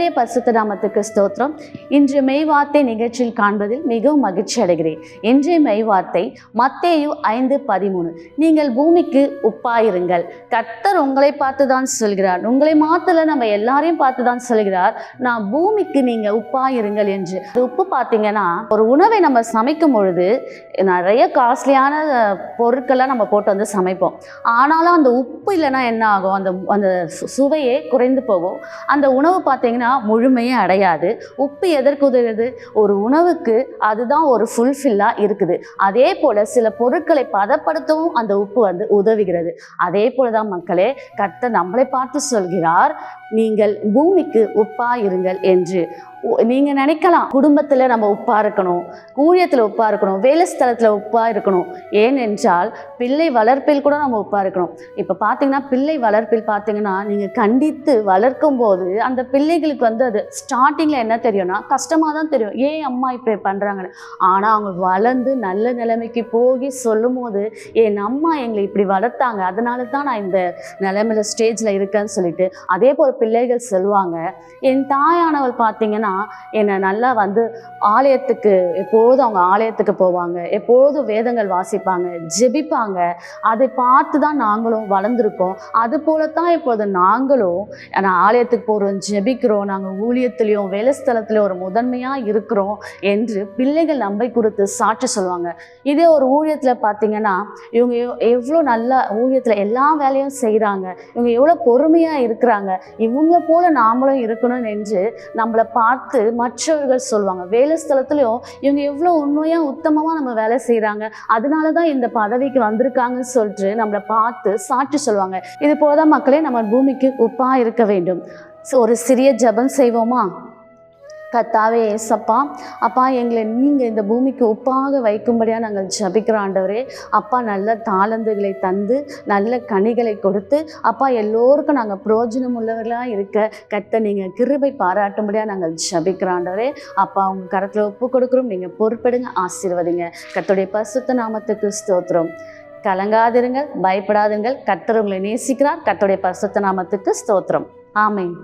கர்த்தருடைய பரிசுத்த நாமத்துக்கு ஸ்தோத்திரம். இன்று மெய்வார்த்தை நிகழ்ச்சியில் காண்பதில் மிகவும் மகிழ்ச்சி அடைகிறேன். இன்றைய மெய்வார்த்தை மத்தேயு 5:13. நீங்கள் பூமிக்கு உப்பாயிருங்கள். கர்த்தர் உங்களை பார்த்து தான் சொல்கிறார். உங்களை மாத்தல, நம்ம எல்லாரையும் பார்த்து தான் சொல்கிறார், நான் பூமிக்கு நீங்க உப்பாயிருங்கள் என்று. உப்பு பார்த்தீங்கன்னா, ஒரு உணவை நம்ம சமைக்கும் பொழுது நிறைய காஸ்ட்லியான பொருட்களை நம்ம போட்டு வந்து சமைப்போம். ஆனாலும் அந்த உப்பு இல்லைன்னா என்ன ஆகும்? அந்த சுவையே குறைந்து போகும். அந்த உணவு பார்த்தீங்கன்னா முழுமையே அடையாது. உப்பு எதற்கு உதவுது? ஒரு உணவுக்கு அதுதான் ஒரு ஃபுல்ஃபில்லாக இருக்குது. அதே போல் சில பொருட்களை பதப்படுத்தவும் அந்த உப்பு வந்து உதவுகிறது. அதே போல தான் மக்களே, கர்த்தர் நம்மளை பார்த்து சொல்கிறார், நீங்கள் பூமிக்கு உப்பா இருங்கள் என்று. நீங்கள் நினைக்கலாம், குடும்பத்தில் நம்ம உப்பா இருக்கணும், ஊழியத்தில் உப்பா இருக்கணும், வேலை ஸ்தலத்தில் உப்பா இருக்கணும். ஏனென்றால் பிள்ளை வளர்ப்பில் கூட நம்ம உப்பா இருக்கணும். இப்போ பார்த்தீங்கன்னா, பிள்ளை வளர்ப்பில் பார்த்தீங்கன்னா, நீங்கள் கண்டித்து வளர்க்கும் போது அந்த பிள்ளைகளுக்கு வந்து அது ஸ்டார்டிங்கில் என்ன தெரியும்னா கஷ்டமாக தான் தெரியும், ஏன் அம்மா இப்படி பண்ணுறாங்கன்னு. ஆனால் அவங்க வளர்ந்து நல்ல நிலைமைக்கு போய் சொல்லும் போது, என் அம்மா எங்களை இப்படி வளர்த்தாங்க, அதனால தான் நான் இந்த நிலைமையில ஸ்டேஜில் இருக்கேன்னு சொல்லிட்டு அதே போல் பிள்ளைகள் சொல்லுவாங்க. என் தாயானவள் பார்த்தீங்கன்னா என்னை நல்லா வந்து ஆலயத்துக்கு, எப்போதும் அவங்க ஆலயத்துக்கு போவாங்க, எப்போதும் வேதங்கள் வாசிப்பாங்க, ஜெபிப்பாங்க. அதை பார்த்து தான் நாங்களும் வளர்ந்துருக்கோம். அது போலத்தான் இப்போது நாங்களும் ஆலயத்துக்கு போகிறோம், ஜெபிக்கிறோம், நாங்கள் ஊழியத்திலையும் வேலை ஸ்தலத்திலையும் ஒரு முதன்மையாக இருக்கிறோம் என்று பிள்ளைகள் நம்பை குறித்து சாட்சி சொல்லுவாங்க. இதே ஒரு ஊழியத்தில் பார்த்தீங்கன்னா, இவங்க எவ்வளோ நல்ல ஊழியத்தில் எல்லா வேலையும் செய்கிறாங்க, இவங்க எவ்வளோ பொறுமையாக இருக்கிறாங்க, இவங்கள போல நாமளும் இருக்கணும் என்று நம்மளை பார்த்து மற்றவர்கள் சொல்லுவாங்க. வேலை ஸ்தலத்துலையும் இவங்க எவ்வளோ உண்மையாக உத்தமமாக நம்ம வேலை செய்கிறாங்க, அதனால தான் இந்த பதவிக்கு வந்திருக்காங்கன்னு சொல்லிட்டு நம்மளை பார்த்து சாட்சி சொல்லுவாங்க. இது போலதான் மக்களே, நம்ம பூமிக்கு உப்பா இருக்க வேண்டும். ஒரு சிறிய ஜெபம் செய்வோமா? கர்த்தாவே ஏசப்பா, அப்பா எங்களை நீங்கள் இந்த பூமிக்கு உப்பாக வைக்கும்படியாக நாங்கள் ஜெபிக்கிறோம் ஆண்டவரே. அப்பா நல்ல தாளந்துகளை தந்து நல்ல கனிகளை கொடுத்து அப்பா எல்லோருக்கும் நாங்கள் பிரயோஜனம் உள்ளவர்களாக இருக்க கர்த்தர் நீங்கள் கிருபை பாராட்டும்படியாக நாங்கள் ஜெபிக்கிறோம் ஆண்டவரே. அப்பா உங்கள் கரத்தில் ஒப்பு கொடுக்குறோம், நீங்கள் பொறுப்பெடுங்க, ஆசீர்வதிங்க. கர்த்தருடைய பரிசுத்த நாமத்துக்கு ஸ்தோத்திரம். கலங்காதிருங்கள், பயப்படாதுங்கள், கர்த்தர் உங்களை நேசிக்கிறார். கர்த்தருடைய பரிசுத்த நாமத்துக்கு ஸ்தோத்திரம். ஆமென்.